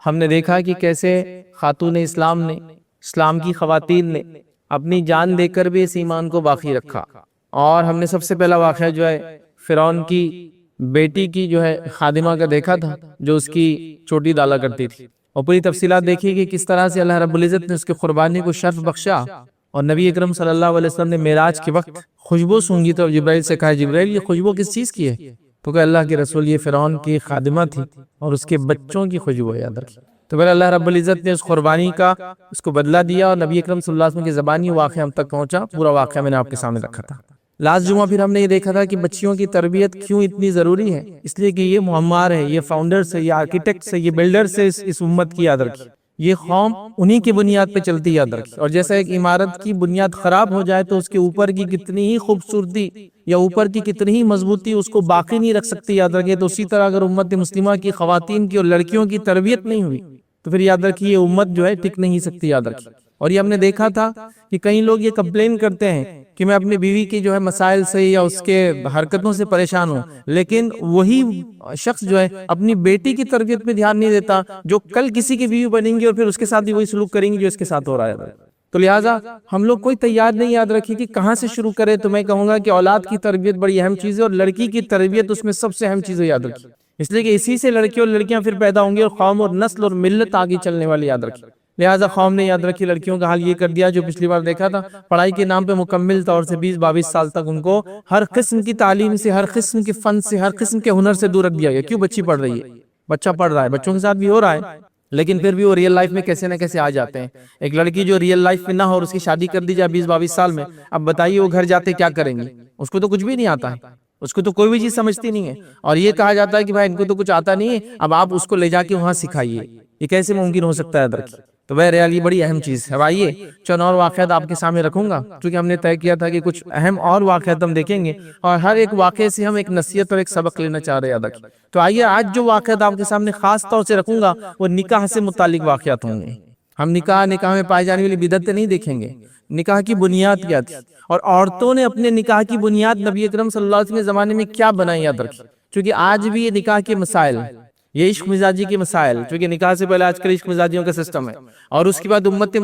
ہم نے دیکھا کہ کیسے خاتون اسلام نے، اسلام کی خواتین نے اپنی جان دے کر بھی اس ایمان کو باقی رکھا۔ اور ہم نے سب سے پہلا واقعہ جو ہے فرعون کی بیٹی کی جو ہے خادمہ کا دیکھا تھا، جو اس کی چوٹی ڈالا کرتی تھی، اور پوری تفصیلات دیکھی کہ کس طرح سے اللہ رب العزت نے اس کی قربانی کو شرف بخشا۔ اور نبی اکرم صلی اللہ علیہ وسلم نے معراج کے وقت خوشبو سونگی تو جبرائیل سے کہا، جبرائیل یہ خوشبو کس چیز کی ہے؟ تو کہ اللہ کے رسول یہ فرعون کی خادمہ تھی اور اس کے بچوں کی خوشبو یاد رکھی۔ تو پھر اللہ رب العزت نے اس قربانی کا اس کو بدلہ دیا، اور نبی اکرم صلی اللہ علیہ وسلم کی زبانی واقعہ ہم تک پہنچا۔ پورا واقعہ میں نے آپ کے سامنے رکھا تھا۔ لاسٹ جمعہ پھر ہم نے یہ دیکھا تھا کہ بچیوں کی تربیت کیوں اتنی ضروری ہے، اس لیے کہ یہ معمار ہے، یہ فاؤنڈرز ہے، یہ آرکیٹیکٹس ہے، یہ بلڈرز ہے اس امت کی، یاد رکھی۔ یہ قوم انہی کی بنیاد پہ چلتی، یاد رکھی۔ اور جیسا ایک عمارت کی بنیاد خراب ہو جائے تو اس کے اوپر کی کتنی ہی خوبصورتی یا اوپر کی کتنی ہی مضبوطی اس کو باقی نہیں رکھ سکتی، یاد رکھیے۔ تو اسی طرح اگر امت مسلمہ کی خواتین کی اور لڑکیوں کی تربیت نہیں ہوئی تو پھر یاد رکھیے یہ امت جو ہے ٹک نہیں سکتی، یاد رکھیے۔ اور یہ ہم نے دیکھا تھا کہ کئی لوگ یہ کمپلین کرتے ہیں کہ میں اپنی بیوی کی جو ہے مسائل سے یا اس کے حرکتوں سے پریشان ہوں، لیکن وہی شخص جو ہے اپنی بیٹی کی تربیت پہ دھیان نہیں دیتا، جو کل کسی کی بیوی بنیں گی اور پھر اس کے ساتھ بھی وہی سلوک کریں گی جو اس کے ساتھ ہو رہا ہے۔ تو لہٰذا ہم لوگ کوئی تیار نہیں، یاد رکھیے کہ کہاں سے شروع کرے۔ تو میں کہوں گا کہ اولاد کی تربیت بڑی اہم چیز ہے، اور لڑکی کی تربیت اس میں سب سے اہم چیز ہے، یاد رکھیے۔ اس لیے کہ اسی سے لڑکے اور لڑکیاں پھر پیدا ہوں گی اور قوم اور نسل اور ملت آگے چلنے والی، یاد رکھیے۔ لہٰذا قوم نے یاد رکھی لڑکیوں کا حال یہ کر دیا جو پچھلی بار دیکھا تھا، پڑھائی کے نام پہ مکمل طور سے 20-22 سال تک ان کو ہر قسم کی تعلیم سے، ہر قسم کے فن سے، ہر قسم کے ہنر سے دور رکھ دیا گیا۔ کیوں؟ بچی پڑھ رہی ہے، بچہ پڑھ رہا ہے، بچوں کے ساتھ بھی ہو رہا ہے، لیکن پھر بھی وہ ریئل لائف میں کیسے نہ کیسے آ جاتے ہیں۔ ایک لڑکی جو ریئل لائف میں نہ ہو اور اس کی شادی کر دی جائے 20-22 سال میں، اب بتائیے وہ گھر جاتے کیا کریں گی؟ اس کو تو کچھ بھی نہیں آتا ہے، اس کو تو کوئی بھی چیز سمجھتی نہیں ہے، اور یہ کہا جاتا ہے کہ بھائی ان کو تو کچھ آتا نہیں ہے، اب آپ اس کو لے جا کے وہاں سکھائیے۔ یہ کیسے ممکن ہو سکتا ہے؟ درکی تو بہرحال یہ بڑی اہم چیز ہے۔ آئیے چند اور واقعات آپ کے سامنے رکھوں گا، کیونکہ ہم نے طے کیا تھا کہ کچھ اہم اور واقعات ہم دیکھیں گے، اور ہر ایک واقعے سے ہم ایک نصیحت اور ایک سبق لینا چاہ رہے ہیں۔ تو آئیے آج جو واقعات آپ کے سامنے خاص طور سے رکھوں گا وہ نکاح سے متعلق واقعات ہوں گے۔ ہم نکاح میں پائے جانے والی بدعتیں نہیں دیکھیں گے، نکاح کی بنیاد کیا تھی، اور عورتوں نے اپنے نکاح کی بنیاد نبی اکرم صلی اللہ علیہ وسلم کے زمانے میں کیا بنائی، یاد رکھیں۔ کیونکہ آج بھی یہ نکاح کے مسائل، یہ عشق مزاجی کے مسائل، چونکہ نکاح سے پہلے آج کل عشق مزاجیوں کا سسٹم ہے، اور اس کے بعد امت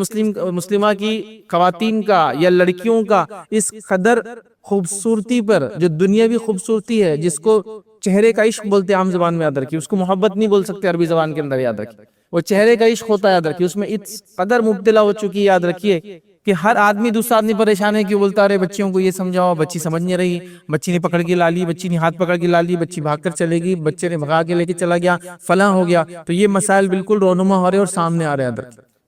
مسلمہ کی خواتین کا یا لڑکیوں کا اس قدر خوبصورتی پر، جو دنیاوی خوبصورتی ہے جس کو چہرے کا عشق بولتے ہیں عام زبان میں، یاد رکھیے۔ اس کو محبت نہیں بول سکتے عربی زبان کے اندر، یاد رکھیے۔ وہ چہرے کا عشق ہوتا ہے، یاد رکھیے۔ اس میں اس قدر مبتلا ہو چکی ہے، یاد رکھیے، کہ ہر آدمی دوسرا آدمی پریشان ہے کہ بولتا رہے بچیوں کو یہ سمجھاؤ، بچی سمجھ نہیں رہی، بچی نے پکڑ کے لا لی، بچی نے ہاتھ پکڑ کے لا لی، بچی بھاگ کر چلے گی، بچے نے بھگا کے لے کے چلا گیا، فلاں ہو گیا۔ تو یہ مسائل بالکل رونما ہو رہے اور سامنے آ رہے ہیں،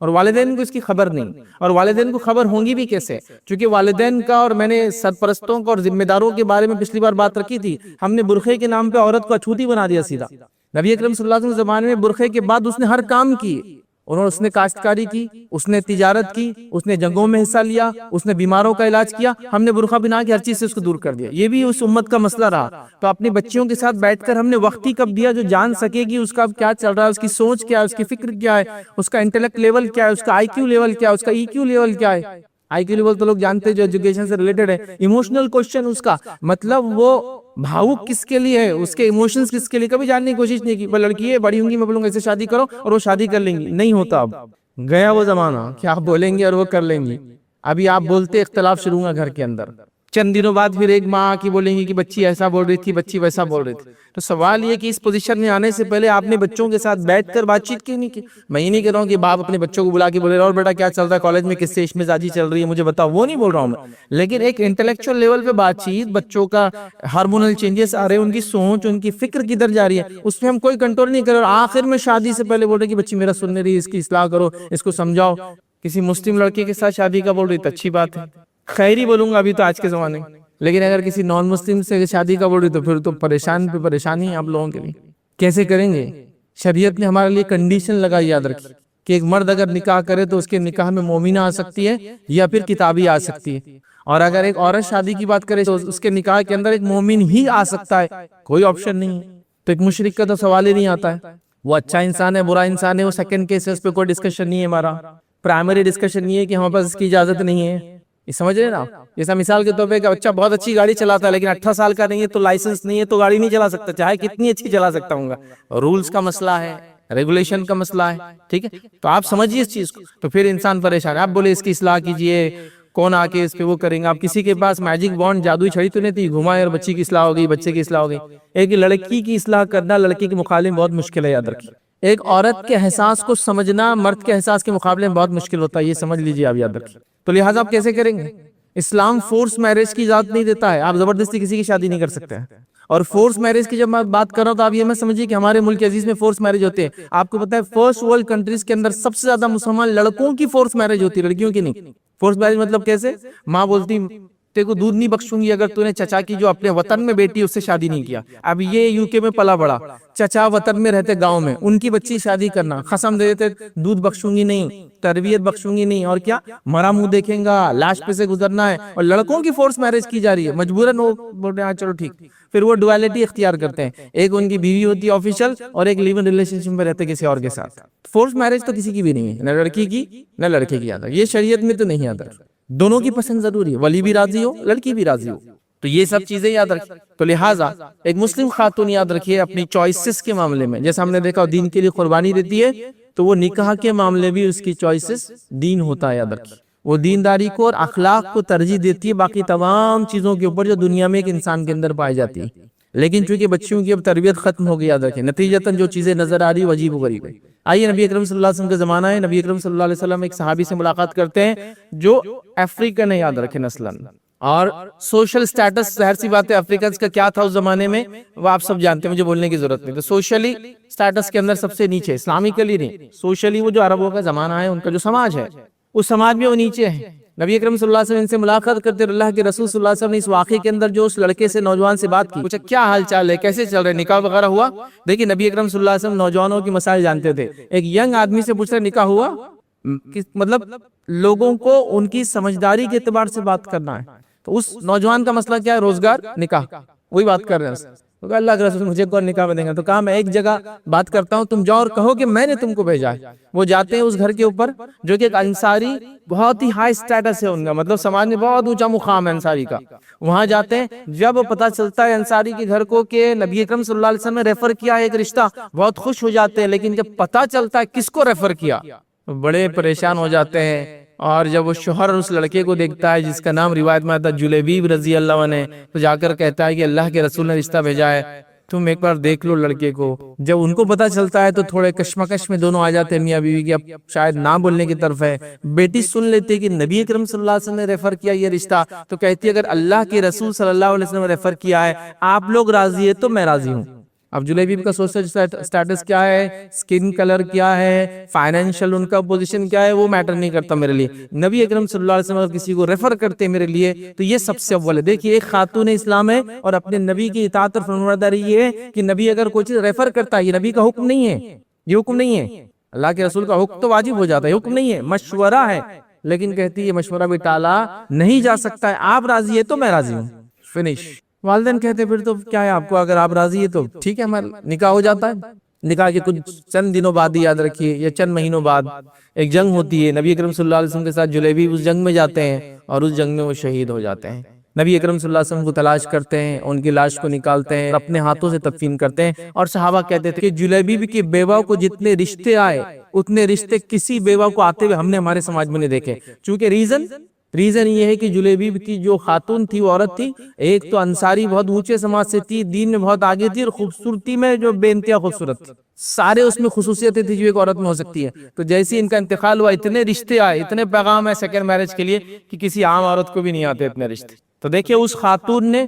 اور والدین کو اس کی خبر نہیں، اور والدین کو خبر ہوں گی بھی کیسے؟ چونکہ والدین کا، اور میں نے سرپرستوں کا اور ذمہ داروں کے بارے میں پچھلی بار بات رکھی تھی، ہم نے برقعے کے نام پہ عورت کو اچھوتی بنا دیا سیدھا۔ نبی اکرم صلی اللہ علیہ وسلم زمانے میں برقعے کے بعد اس نے ہر کام کی، اس نے کاشتکاری کی، اس نے تجارت کی، اس نے جنگوں میں حصہ لیا، اس نے بیماروں کا علاج کیا۔ ہم نے برقعہ بنا کے ہر چیز سے اس کو دور کر دیا۔ یہ بھی اس امت کا مسئلہ رہا۔ تو اپنے بچیوں کے ساتھ بیٹھ کر ہم نے وقت ہی کب دیا جو جان سکے گی اس کا کیا چل رہا ہے، اس کی سوچ کیا ہے، اس کی فکر کیا ہے، اس کا انٹلیکٹ لیول کیا ہے، اس کا آئی کیو لیول کیا ہے، اس کا ای کیو لیول کیا ہے۔ آئی کیو لیول تو لوگ جانتے ہیں جو ایجوکیشن سے ریلیٹڈ ہے۔ ایموشنل کوشچن اس کا مطلب وہ بھاوک کس کے لیے ہے، اس کے ایموشنز کس کے لیے، کبھی جاننے کی کوشش نہیں کی۔ وہ لڑکی ہے، بڑی ہوں گی، میں بولوں گا اسے شادی کرو اور وہ شادی کر لیں گی، نہیں ہوتا۔ اب گیا وہ زمانہ کہ آپ بولیں گے اور وہ کر لیں گی۔ ابھی آپ بولتے اختلاف شروع ہوگا گھر کے اندر، چند دنوں بعد پھر ایک ماں کی بولیں گی کہ بچی ایسا بول رہی تھی، بچی ویسا بول رہی تھی۔ تو سوال یہ کہ اس پوزیشن میں آنے سے پہلے آپ نے بچوں کے ساتھ بیٹھ کر بات چیت کیوں نہیں کی؟ میں یہ نہیں کہہ رہا ہوں کہ باپ اپنے بچوں کو بلا کے بولے اور بیٹا کیا چل رہا ہے کالج میں، کس سے عشق مزاجی چل رہی ہے مجھے بتاؤ، وہ نہیں بول رہا ہوں میں، لیکن ایک انٹلیکچوئل لیول پہ بات چیت، بچوں کا ہارمونل چینجز آ رہے ہیں، ان کی سوچ، ان کی فکر کدھر جا رہی ہے، اس پہ ہم کوئی کنٹرول نہیں کر رہے، اور آخر میں شادی سے پہلے بول رہے کہ بچی میرا سن نہیں رہی، اس کی اصلاح کرو، اس کو سمجھاؤ۔ کسی مسلم لڑکے کے ساتھ شادی کا بول رہی تو اچھی بات ہے، خیر ہی بولوں گا ابھی تو آج کے زمانے میں، لیکن اگر کسی نان مسلم سے شادی کا بول رہی تو پھر تو پریشان پہ پریشانی ہے آپ لوگوں کے لیے۔ کیسے کریں گے؟ شریعت نے ہمارے لیے کنڈیشن لگائی، یاد رکھیے، کہ ایک مرد اگر نکاح کرے تو اس کے نکاح میں مومنہ آ سکتی ہے یا پھر کتابی آ سکتی ہے، اور اگر ایک عورت شادی کی بات کرے تو اس کے نکاح کے اندر ایک مومن ہی آ سکتا ہے، کوئی آپشن نہیں ہے۔ تو ایک مشرک کا تو سوال ہی نہیں آتا ہے، وہ اچھا انسان ہے برا انسان ہے، وہ سیکنڈ کیس ہے، اس پہ کوئی ڈسکشن نہیں ہے ہمارا۔ پرائمری ڈسکشن یہ ہے کہ ہمارے پاس اس کی اجازت نہیں ہے، یہ سمجھ رہے نا؟ جیسا مثال کے طور پہ کہ بچہ بہت اچھی گاڑی چلاتا ہے لیکن 18 سال کا نہیں ہے تو لائسنس نہیں ہے تو گاڑی نہیں چلا سکتا، چاہے کتنی اچھی چلا سکتا ہوں گا، رولز کا مسئلہ ہے، ریگولیشن کا مسئلہ ہے، ٹھیک ہے، تو آپ سمجھیے اس چیز کو، تو پھر انسان پریشان ہے۔ آپ بولے اس کی اصلاح کیجئے، کون آ کے اس پہ وہ کریں گا؟ آپ کسی کے پاس میجک وانڈ جادوئی چھڑی تو نہیں تھی گھمائے اور بچی کی اصلاح ہو گئی، بچے کی اصلاح ہو گئی؟ ایک لڑکی کی اصلاح کرنا لڑکی کے مقابلے میں بہت مشکل ہے، یاد رکھیے۔ ایک عورت کے احساس کو سمجھنا مرد کے احساس کے مقابلے میں بہت مشکل ہوتا ہے، یہ سمجھ لیجئے، آپ یاد رکھیے۔ تو لہٰذا آپ کیسے کریں گے؟ اسلام فورس میرج کی اجازت نہیں دیتا ہے، آپ زبردستی کسی کی شادی نہیں کر سکتے ہیں۔ اور فورس میرج کی جب میں بات کر رہا ہوں تو آپ یہ میں سمجھیے کہ ہمارے ملک عزیز میں فورس میرج ہوتے ہیں۔ آپ کو پتہ ہے فرسٹ ورلڈ کنٹریز کے اندر سب سے زیادہ مسلمان لڑکوں کی فورس میرج ہوتی ہے، لڑکیوں کی نہیں۔ فورس میرج مطلب کیسے؟ ماں بولتی تیرے کو دودھ نہیں بخشوں گی اگر تو نے چچا کی جو اپنے وطن میں بیٹی اس سے شادی نہیں کیا۔ اب یہ یو کے میں پلا بڑا، چچا وطن میں رہتے گاؤں میں، ان کی بچی شادی کرنا، قسم دے دیتے دودھ بخشوں گی نہیں، تربیت بخشوں گی نہیں، اور کیا مرا منہ دیکھیں گا، لاش پہ سے گزرنا ہے۔ اور لڑکوں کی فورس میرج کی جا رہی ہے، مجبوراً وہ بولتے ہیں چلو ٹھیک۔ پھر وہ ڈویلٹی اختیار کرتے ہیں، ایک ان کی بیوی ہوتی ہے آفیشل اور ایک لیو ان ریلیشن شپ میں رہتے کسی اور کے ساتھ۔ فورس میرج تو کسی کی بھی نہیں ہے، نہ لڑکی کی نہ لڑکے کی آتا، یہ شریعت میں تو نہیں آتا۔ دونوں کی پسند ضروری ہے، ولی بھی راضی ہو لڑکی بھی راضی ہو، تو یہ سب چیزیں یاد رکھیں۔ تو لہٰذا ایک مسلم خاتون یاد رکھیے اپنی چوائسز کے معاملے میں، جیسا ہم نے دیکھا دین کے لیے قربانی دیتی ہے، تو وہ نکاح کے معاملے بھی اس کی چوائسز دین ہوتا ہے، یاد رکھیے۔ وہ دینداری کو اور اخلاق کو ترجیح دیتی ہے باقی تمام چیزوں کے اوپر جو دنیا میں ایک انسان کے اندر پائی جاتی ہے۔ لیکن چونکہ بچیوں کی اب تربیت ختم ہو گئی، یاد رکھیں، نتیجتاً جو چیزیں نظر آ رہی وہ عجیب و غریب ہے۔ آئیے نبی اکرم صلی اللہ علیہ وسلم کا زمانہ ہے، نبی اکرم صلی اللہ علیہ وسلم ایک صحابی سے ملاقات کرتے ہیں جو افریقن ہے، یاد رکھیں نسلاً، اور سوشل سٹیٹس ظاہر سی بات ہے افریقنز کا کیا تھا اس زمانے میں وہ آپ سب جانتے ہیں، مجھے بولنے کی ضرورت نہیں۔ تو سوشلی سٹیٹس کے اندر سب سے نیچے، اسلامکلی نہیں، سوشلی وہ جو عربوں کا زمانہ ہے، ان کا جو سماج ہے اس سماج میں وہ نیچے ہے۔ نبی اکرم صلی اللہ علیہ وسلم ان سے ملاقات کرتے، اللہ کے رسول صلی اللہ علیہ وسلم نے اس واقعے کے اندر جو اس لڑکے سے نوجوان سے بات کی، پوچھا کیا حال چال ہے، کیسے چل رہے، نکاح وغیرہ ہوا؟ دیکھیں نبی اکرم صلی اللہ علیہ وسلم نوجوانوں کی مسائل جانتے تھے۔ ایک ینگ آدمی سے پوچھ رہے نکاح ہوا، مطلب لوگوں کو ان کی سمجھداری کے اعتبار سے بات کرنا ہے۔ تو اس نوجوان کا مسئلہ کیا ہے؟ روزگار، نکاح، وہی بات کر رہے ہیں۔ تو کہا اللہ کے رسول مجھے کون نکاح میں دیں گا؟ تو کہا میں ایک جگہ بات کرتا ہوں، تم جاؤ اور کہو کہ میں نے تم کو بھیجا ہے۔ وہ جاتے ہیں اس گھر کے اوپر جو کہ ایک انصاری بہت ہی ہائی سٹیٹس ہے ان کا، مطلب سماج میں بہت اونچا مقام ہے انصاری کا۔ وہاں جاتے ہیں، جب پتہ چلتا ہے انصاری کے گھر کو کہ نبی اکرم صلی اللہ علیہ وسلم نے ریفر کیا ہے ایک رشتہ، بہت خوش ہو جاتے ہیں، لیکن جب پتہ چلتا ہے کس کو ریفر کیا بڑے پریشان ہو جاتے ہیں۔ اور جب وہ شوہر اس لڑکے کو دیکھتا ہے جس کا نام روایت میں آتا ہے جلیبیب رضی اللہ عنہ، تو جا کر کہتا ہے کہ اللہ کے رسول نے رشتہ بھیجا ہے، تم ایک بار دیکھ لو لڑکے کو۔ جب ان کو پتہ چلتا ہے تو تھوڑے کشمکش میں دونوں آ جاتے ہیں، میاں بیوی کی، اب شاید نہ بولنے کی طرف ہے۔ بیٹی سن لیتی ہے کہ نبی اکرم صلی اللہ علیہ وسلم نے ریفر کیا یہ رشتہ، تو کہتی ہے اگر اللہ کے رسول صلی اللہ علیہ وسلم نے ریفر کیا ہے، آپ لوگ راضی ہے تو میں راضی ہوں۔ اب جلیبیب کا سوشل سٹیٹس کیا ہے، سکن کلر کیا ہے، فائنینشل ان کا پوزیشن کیا ہے، وہ میٹر نہیں کرتا میرے لیے۔ نبی اکرم صلی اللہ علیہ وسلم اگر کسی کو ریفر کرتے میرے لیے تو یہ سب سے اول ہے۔ دیکھیے ایک خاتون اسلام ہے اور اپنے نبی کی اطاعت اور فرمانبرداری یہ ہے کہ نبی اگر کوئی چیز ریفر کرتا ہے، یہ نبی کا حکم نہیں ہے، یہ حکم نہیں ہے، اللہ کے رسول کا حکم تو واجب ہو جاتا ہے، حکم نہیں ہے، مشورہ ہے۔ لیکن کہتی ہے مشورہ بھی ٹالا نہیں جا سکتا ہے، آپ راضی ہے تو میں راضی ہوں، فنش۔ والدین کہتے پھر تو کیا ہے آپ کو، اگر آپ راضی ہے تو ٹھیک ہے ہمارا نکاح ہو جاتا ہے۔ نکاح کے کچھ چند دنوں بعد ہی یاد رکھیے یا چند مہینوں بعد ایک جنگ ہوتی ہے، نبی اکرم صلی اللہ علیہ وسلم کے ساتھ جلیبیب اس جنگ میں جاتے ہیں اور اس جنگ میں وہ شہید ہو جاتے ہیں۔ نبی اکرم صلی اللہ علیہ وسلم کو تلاش کرتے ہیں، ان کی لاش کو نکالتے ہیں، اپنے ہاتھوں سے تدفین کرتے ہیں، اور صحابہ کہتے تھے کہ جلیبیب کی بیوہ کو جتنے رشتے آئے اتنے رشتے کسی بیوہ کو آتے ہوئے ہم نے ہمارے سماج میں نہیں دیکھے۔ چونکہ ریزن یہ ہے کہ جلیبیب کی جو خاتون تھی وہ عورت تھی، ایک تو انصاری بہت اونچے سماج سے تھی، دین میں بہت آگے تھی، اور خوبصورتی میں جو بے انتہا خوبصورت تھی، سارے اس میں خصوصیتیں تھی جو ایک عورت میں ہو سکتی ہے۔ تو جیسے ان کا انتقال ہوا اتنے رشتے آئے، اتنے پیغام ہے سیکنڈ میرج کے لیے کہ کسی عام عورت کو بھی نہیں آتے اتنے رشتے۔ تو دیکھیں اس خاتون نے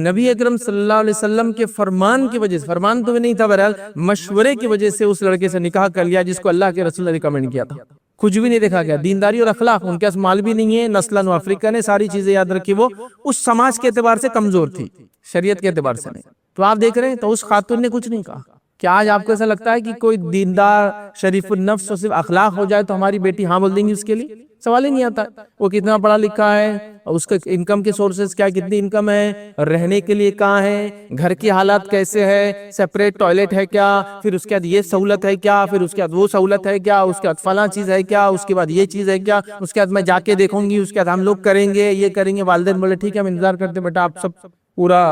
نبی اکرم صلی اللہ علیہ وسلم کے فرمان کی وجہ سے، فرمان تو نہیں تھا بہرحال مشورے کی وجہ سے اس لڑکے سے نکاح کر لیا جس کو اللہ کے رسول نے ریکمنڈ کیا تھا۔ کچھ بھی نہیں دیکھا گیا، دینداری اور اخلاق، ان کے پاس مال بھی نہیں ہے، نسلاً و افریقہ نے ساری چیزیں یاد رکھی، وہ اس سماج کے اعتبار سے کمزور تھی، شریعت کے اعتبار سے نہیں۔ تو آپ دیکھ رہے ہیں تو اس خاتون نے کچھ نہیں کہا۔ کیا آج آپ کو ایسا لگتا ہے کہ کوئی دیندار شریف النفس اور صرف اخلاق ہو جائے تو ہماری بیٹی ہاں بول دیں گی اس کے لیے؟ سوال ہی نہیں آتا۔ وہ کتنا پڑھا لکھا ہے، اس کا انکم کے سورسز کیا، کتنی انکم ہے، رہنے کے لیے کہاں ہے، گھر کی حالات کیسے ہے، سیپریٹ ٹوائلٹ ہے کیا، پھر اس کے بعد یہ سہولت ہے کیا، پھر اس کے بعد وہ سہولت ہے کیا، اس کے بعد فلاں چیز ہے کیا، اس کے بعد یہ چیز ہے کیا، اس کے بعد میں جا کے دیکھوں گی، اس کے بعد ہم لوگ کریں گے، یہ کریں گے۔ والدین بولے ٹھیک ہے ہم انتظار کرتے بیٹا، آپ سب پورا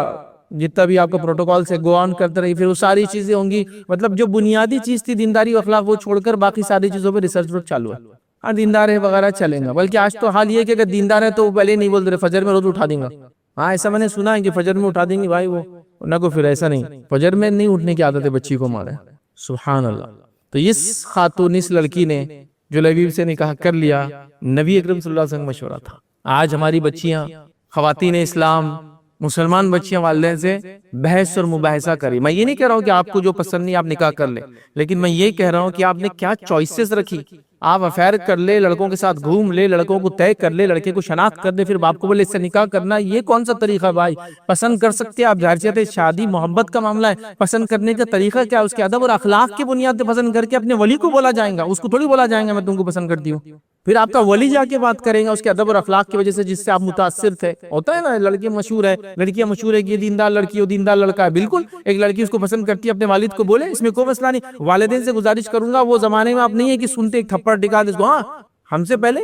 جتنا بھی آپ کا پروٹوکول سے گو آن کرتے رہی، پھر وہ ساری چیزیں ہوں گی، مطلب جو بنیادی چیز تھی دینداری و اخلاق وہ چھوڑ کر باقی ساری چیزوں پہ ریسرچ ورک چالو ہے. ہاں دیندار ہے وغیرہ چلیں گا، بلکہ آج تو حال یہ ہے کہ اگر دیندار ہے تو وہ پہلے نہیں بول رہے فجر میں روز اٹھا دیں گا. ہاں ایسا میں نے سنا ہے کہ فجر میں اٹھا دیں گے بھائی وہ نہ کو، پھر ایسا نہیں، فجر میں نہیں اٹھنے کی عادت ہے بچی کو مارے. سبحان اللہ. تو اس خاتون اس لڑکی نے جو لبیب سے نکاح کر لیا، نبی اکرم صلی اللہ علیہ وسلم مشورہ تھا. آج ہماری بچیاں خواتین اسلام مسلمان بچیاں والدین سے بحث اور مباحثہ کری. میں یہ نہیں کہہ رہا ہوں کہ آپ کو جو پسند نہیں آپ نکاح کر لیں، لیکن میں یہ کہہ رہا ہوں کہ آپ نے کیا چوائسز رکھی. آپ افیئر کر لے، لڑکوں کے ساتھ گھوم لے، لڑکوں کو طے کر لے، لڑکے کو شناخت کر دے، پھر باپ کو بولے اس سے نکاح کرنا، یہ کون سا طریقہ بھائی؟ پسند کر سکتے آپ، ظاہر سی بات ہے شادی محبت کا معاملہ ہے، پسند کرنے کا طریقہ کیا، اس کے ادب اور اخلاق کی بنیاد پہ پسند کر کے اپنے ولی کو بولا جائے گا، اس کو تھوڑی بولا جائے گا میں تم کو پسند کرتی ہوں. پھر آپ کا ولی جا کے بات کرے گا اس کے ادب اور اخلاق کی وجہ سے جس سے آپ متاثر تھے. ہوتا ہے نا لڑکی مشہور ہے، لڑکیاں مشہور ہے کہ یہ دیندار لڑکی ہو دیندار لڑکا ہے. بالکل ایک لڑکی اس کو پسند کرتی ہے، اپنے والد کو بولے، اس میں کوئی مسئلہ نہیں. والدین سے گزارش کروں گا، وہ زمانے میں آپ نہیں ہے کہ سنتے ایک تھپڑ ٹکا دے اس کو، ہاں ہم سے پہلے.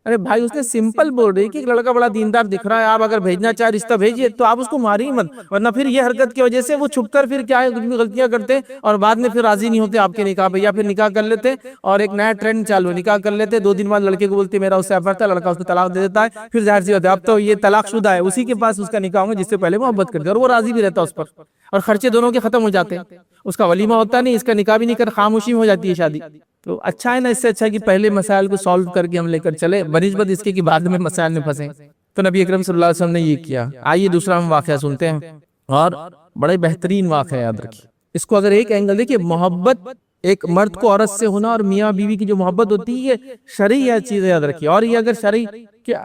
ارے بھائی اس نے سمپل بول رہی کہ ایک لڑکا بڑا دیندار دکھ رہا ہے، آپ اگر بھیجنا چاہے رشتہ بھیجیے، تو آپ اس کو ماری مت، ورنہ پھر یہ حرکت کی وجہ سے وہ چھپ کر پھر کیا ہے کچھ بھی غلطیاں کرتے اور بعد میں پھر راضی نہیں ہوتے آپ کے نکاح پہ، یا پھر نکاح کر لیتے اور ایک نیا ٹرینڈ چالو، نکاح کر لیتے 2 دن بعد لڑکے کو بولتے میرا اس سے افیئر تھا، لڑکا اس کو طلاق دے دیتا ہے. پھر ظاہر سی بات ہے اب تو یہ طلاق شدہ ہے، اسی کے پاس اس کا نکاح ہوگا جس سے پہلے محبت کرتے اور وہ راضی بھی رہتا اس پر، اور خرچے دونوں کے ختم ہو جاتے. اس کا ولیمہ ہوتا نہیں، اس کا نکاح بھی نہیں کر، خاموشی میں ہو جاتی ہے شادی. تو اچھا ہے نا، اس سے اچھا کہ پہلے مسائل کو سالو کر کے ہم لے کر چلے بنسبت اس کے کہ بعد میں مسائل میں پھنسیں. تو نبی اکرم صلی اللہ علیہ وسلم نے یہ کیا. آئیے دوسرا ہم واقعہ سنتے ہیں، اور بڑے بہترین واقعہ یاد رکھیے. اس کو اگر ایک اینگل دیکھیے، محبت ایک مرد کو عورت سے ہونا اور میاں بیوی کی جو محبت ہوتی ہے یہ شرعی چیز یاد رکھیے. اور یہ اگر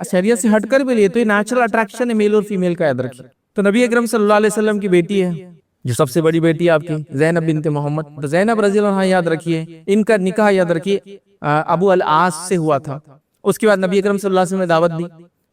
شریعت سے ہٹ کر بھی لیے تو یہ نیچرل اٹریکشن ہے میل اور فیمیل کا، یاد رکھیے. تو نبی اکرم صلی اللہ علیہ وسلم کی بیٹی ہے جو سب سے بڑی بیٹی ہے آپ کی، زینب بنت محمد. تو زینب رضی اللہ عنہا یاد رکھیے، ان کا نکاح یاد رکھیے ابو العاص سے ہوا تھا. اس کے بعد نبی اکرم صلی اللہ علیہ وسلم نے دعوت دی،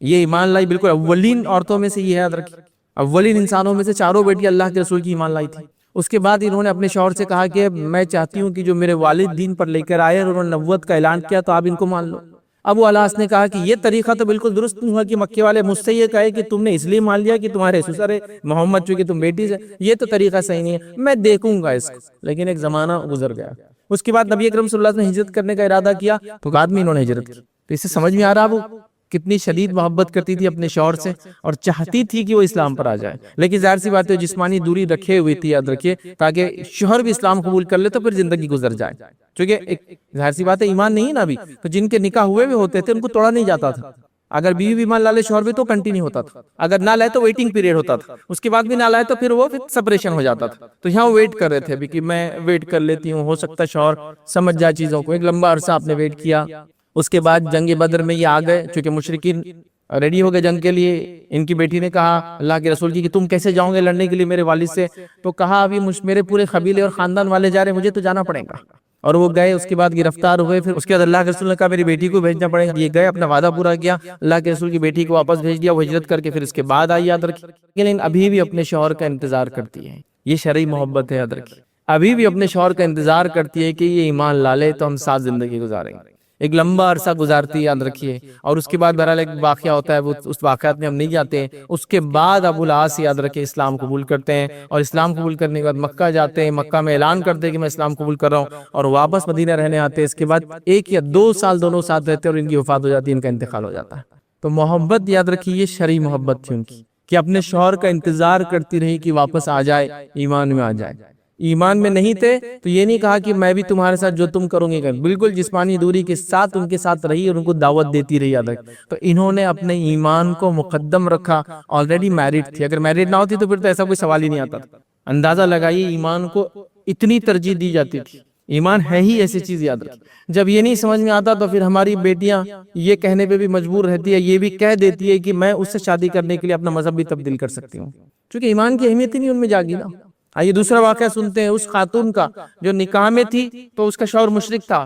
یہ ایمان لائی. بالکل اولین عورتوں میں سے یہ یاد رکھیے، اولین انسانوں میں سے چاروں بیٹی اللہ کے رسول کی ایمان لائی تھی. اس کے بعد انہوں نے اپنے شوہر سے کہا کہ میں چاہتی ہوں کہ جو میرے والد دین پر لے کر آئے اور انہوں نے نبوت کا اعلان کیا تو آپ ان کو مان لو. ابو العاص نے کہا کہ یہ طریقہ تو بالکل درست نہیں ہوا کہ مکے والے مجھ سے یہ کہے کہ تم نے اس لیے مان لیا کہ تمہارے سسر محمد چونکہ تم بیٹی سے، یہ تو طریقہ صحیح نہیں ہے، میں دیکھوں گا اس کو. لیکن ایک زمانہ گزر گیا. اس کے بعد نبی اکرم صلی اللہ علیہ وسلم نے ہجرت کرنے کا ارادہ کیا تو بعد میں انہوں نے ہجرت کی. تو اس سے سمجھ میں آ رہا وہ کتنی شدید محبت کرتی تھی اپنے شوہر سے اور چاہتی تھی کہ وہ اسلام پر آ جائے. لیکن ظاہر سی بات ہے جسمانی دوری رکھے ہوئی تھی، یاد رکھیے، تاکہ شوہر بھی اسلام قبول کر لے تو پھر زندگی گزر جائے. چونکہ ایک ظاہر سی بات ہے ایمان نہیں نا ابھی، تو جن کے نکاح ہوئے بھی ہوتے تھے ان کو توڑا نہیں جاتا تھا. اگر بیوی بھی ایمان لالے شوہر بھی تو کنٹینیو ہوتا تھا، اگر نہ لائے تو ویٹنگ پیریڈ ہوتا تھا، اس کے بعد بھی نہ لائے تو پھر وہ سپریشن ہو جاتا تھا. تو یہاں ویٹ کر رہے تھے ابھی کہ میں ویٹ کر لیتی ہوں، ہو سکتا ہے شوہر سمجھ جائے چیزوں کو. ایک لمبا عرصہ آپ نے ویٹ کیا. اس کے بعد جنگ بدر میں یہ آ گئے، چونکہ مشرکین ریڈی ہو گئے جنگ کے لیے. ان کی بیٹی نے کہا اللہ کے رسول کی کہ تم کیسے جاؤ گے لڑنے کے لیے میرے والد سے؟ تو کہا ابھی میرے پورے قبیلے اور خاندان والے جا رہے ہیں، مجھے تو جانا پڑے گا. اور وہ گئے. اس کے بعد گرفتار ہوئے. پھر اس کے بعد اللہ کے رسول نے کہا میری بیٹی کو بھیجنا پڑے گا. یہ گئے، اپنا وعدہ پورا کیا، اللہ کے رسول کی بیٹی کو واپس بھیج دیا. وہ ہجرت کر کے پھر اس کے بعد آئی، یاد رکھیے. لیکن ابھی بھی اپنے شوہر کا انتظار کرتی ہے. یہ شرعی محبت ہے، یاد رکھیے. ابھی بھی اپنے شوہر کا انتظار کرتی ہے کہ یہ ایمان لا لے تو ہم ساتھ زندگی گزاریں گے. ایک لمبا عرصہ گزارتی ہے، یاد رکھیے. اور اس کے بعد بہرحال ایک واقعہ ہوتا ہے، وہ اس واقعات میں ہم نہیں جاتے ہیں. اس کے بعد ابو العاص یاد رکھے اسلام قبول کرتے ہیں، اور اسلام قبول کرنے کے بعد مکہ جاتے ہیں. مکہ میں اعلان کرتے ہیں کہ میں اسلام قبول کر رہا ہوں، اور واپس مدینہ رہنے آتے ہیں. اس کے بعد 1 یا 2 سال دونوں ساتھ رہتے ہیں اور ان کی وفات ہو جاتی ہے، ان کا انتقال ہو جاتا ہے. تو محبت یاد رکھیے یہ شرعی محبت تھی ان کی، کہ اپنے شوہر کا انتظار کرتی رہی کہ واپس آ جائے، ایمان میں آ جائے. ایمان میں نہیں تھے تو یہ نہیں کہا کہ میں بھی تمہارے ساتھ جو تم کرو گے. بالکل جسمانی دوری کے ساتھ ان کے ساتھ رہی اور ان کو دعوت دیتی رہی. یاد رکھ، تو انہوں نے اپنے ایمان کو مقدم رکھا. آلریڈی میرڈ تھی، اگر میرڈ نہ ہوتی تو پھر تو ایسا کوئی سوال ہی نہیں آتا تھا. اندازہ لگائیے ایمان کو اتنی ترجیح دی جاتی تھی. ایمان ہے ہی ایسی چیز، یاد رکھ. جب یہ نہیں سمجھ میں آتا تو پھر ہماری بیٹیاں یہ کہنے پہ بھی مجبور رہتی ہے، یہ بھی کہہ دیتی ہے کہ میں اس سے شادی کرنے کے لیے اپنا مذہب بھی تبدیل کر سکتی ہوں، کیونکہ ایمان کی اہمیت ہی نہیں ان میں جاگی نا. آئیے دوسرا واقعہ سنتے ہیں اس خاتون کا جو نکاح میں تھی تو اس کا شوہر مشرک تھا.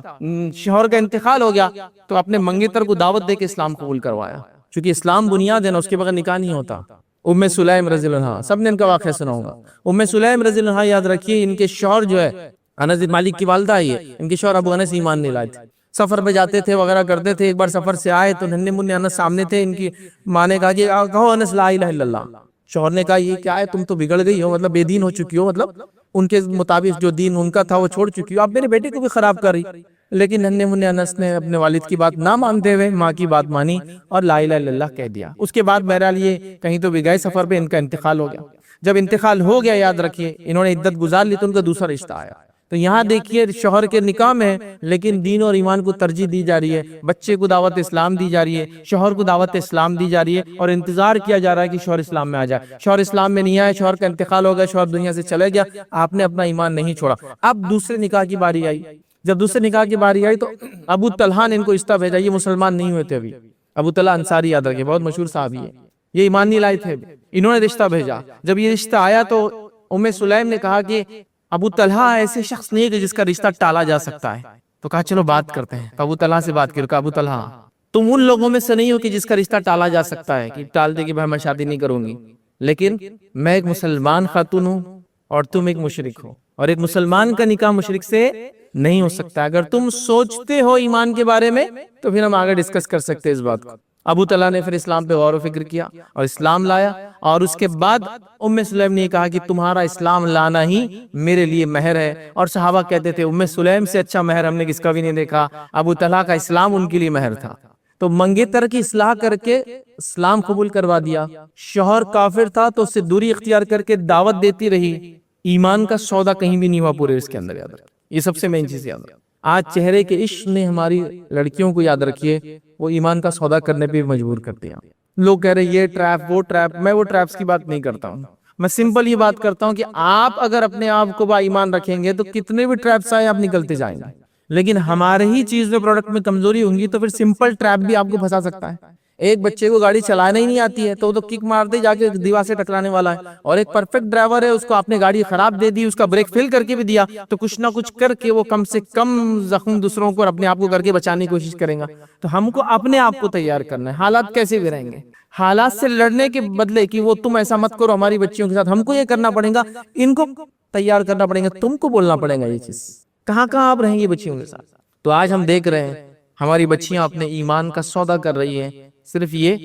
شوہر کا انتقال ہو گیا تو اپنے منگیتر کو دعوت دے کے اسلام قبول کروایا، کیونکہ اسلام بنیاد ہے نا، اس کے بغیر نکاح نہیں ہوتا. ام سلیم رضی اللہ عنہا، سب نے ان کا واقعہ سناؤں گا. ام سلیم رضی اللہ عنہا یاد رکھیے، ان کے شوہر جو ہے انس بن مالک کی والدہ ہے، ان کے شوہر ابو انس ایمان نہیں لائے تھے. سفر پہ جاتے تھے وغیرہ کرتے تھے. ایک بار سفر سے آئے تو ننھے منھے انس سامنے تھے. ان کی ماں نے کہا کہ کہو انس لا الہ الا اللہ. شوہر نے کہا یہ کیا ہے، تم تو بگڑ گئی ہو، مطلب بے دین ہو چکی ہو، مطلب ان کے مطابق جو دین ان کا تھا وہ چھوڑ چکی ہو، اب میرے بیٹے کو بھی خراب کر رہی۔ لیکن ننھے منھے انس نے اپنے والد کی بات نہ مانتے ہوئے ماں کی بات مانی اور لا الہ الا اللہ کہہ دیا۔ اس کے بعد بہرحال یہ کہیں تو بھی گئے سفر پہ، ان کا انتقال ہو گیا۔ جب انتقال ہو گیا، یاد رکھیے انہوں نے عدت گزار لی تو ان کا دوسرا رشتہ آیا۔ تو یہاں دیکھیے شوہر کے نکاح میں لیکن دین اور ایمان کو ترجیح دی جا رہی ہے، بچے کو دعوت اسلام دی جا رہی ہے، شوہر کو دعوت اسلام دی جا رہی ہے، اور انتظار کیا جا رہا ہے کہ شوہر اسلام میں آ جائے۔ شوہر اسلام میں نہیں آیا، شوہر کا انتقال ہو گیا، شوہر دنیا سے چلے گیا، آپ نے اپنا ایمان نہیں چھوڑا۔ اب دوسرے نکاح کی باری آئی۔ جب دوسرے نکاح کی باری آئی تو ابو طلحہ نے ان کو رشتہ بھیجا، یہ مسلمان نہیں ہوئے تھے ابھی۔ ابو طلحہ انصاری، یاد رکھیے بہت مشہور صحابی ہے، یہ ایمان نہیں لائے تھے، انہوں نے رشتہ بھیجا۔ جب یہ رشتہ آیا تو ام سلیم نے کہا کہ ابو طلحہ ایسے شخص نہیں ہے کہ جس کا رشتہ ٹالا جا سکتا ہے، تو کہا چلو بات کرتے ہیں۔ ابو طلحہ سے بات کر، ابو طلحہ تم ان لوگوں میں سے نہیں ہو کہ جس کا رشتہ ٹالا جا سکتا ہے، کہ ٹال دے کہ بھائی میں شادی نہیں کروں گی، لیکن میں ایک مسلمان خاتون ہوں اور تم ایک مشرک ہو، اور ایک مسلمان کا نکاح مشرک سے نہیں ہو سکتا۔ اگر تم سوچتے ہو ایمان کے بارے میں تو پھر ہم آگے ڈسکس کر سکتے اس بات کو۔ ابو طلحہ نے پھر اسلام پہ غور و فکر کیا اور اسلام لایا، اور اس کے بعد ام سلیم نے کہا کہ تمہارا اسلام لانا ہی میرے لیے مہر ہے۔ اور صحابہ کہتے تھے ام سلیم سے اچھا مہر ہم نے کس کا بھی نہیں دیکھا، ابو طلحہ کا اسلام ان کے لیے مہر تھا۔ تو منگیتر کی اصلاح کر کے اسلام قبول کروا دیا۔ شوہر کافر تھا تو اس سے دوری اختیار کر کے دعوت دیتی رہی۔ ایمان کا سودا کہیں بھی نہیں ہوا پورے اس کے اندر، یاد رکھیں یہ سب سے مین چیز یاد رکھیں۔ آج چہرے کے عشق نے ہماری لڑکیوں کو، یاد رکھیے، وہ ایمان کا سودا کرنے پہ مجبور کر دیا۔ لوگ کہہ رہے یہ ٹریپ وہ ٹریپ، میں وہ ٹریپس کی بات نہیں کرتا ہوں، میں سمپل یہ بات کرتا ہوں کہ آپ اگر اپنے آپ کو با ایمان رکھیں گے تو کتنے بھی ٹریپس آئے آپ نکلتے جائیں گے، لیکن ہمارے ہی چیز میں پروڈکٹ میں کمزوری ہوں گی تو پھر سمپل ٹریپ بھی آپ کو پھنسا سکتا ہے۔ ایک بچے کو گاڑی چلانا ہی نہیں آتی ہے تو وہ تو کک مارتے جا کے دیوار سے ٹکرانے والا ہے، اور ایک پرفیکٹ ڈرائیور ہے، اس کو آپ نے گاڑی خراب دے دی، اس کا بریک فیل کر کے بھی دیا تو کچھ نہ کچھ کر کے وہ کم سے کم زخم دوسروں کو اور اپنے آپ کو کر کے بچانے کی کوشش کریں گا۔ تو ہم کو اپنے آپ کو تیار کرنا ہے، حالات کیسے بھی رہیں گے، حالات سے لڑنے کے بدلے کہ وہ تم ایسا مت کرو ہماری بچیوں کے ساتھ، ہم کو یہ کرنا پڑے گا، ان کو تیار کرنا پڑے گا، تم کو بولنا پڑے گا یہ چیز، کہاں کہاں آپ رہیں گے بچیوں کے ساتھ۔ تو آج ہم دیکھ رہے ہیں ہماری بچیاں اپنے ایمان کا سودا کر رہی ہیں صرف یہ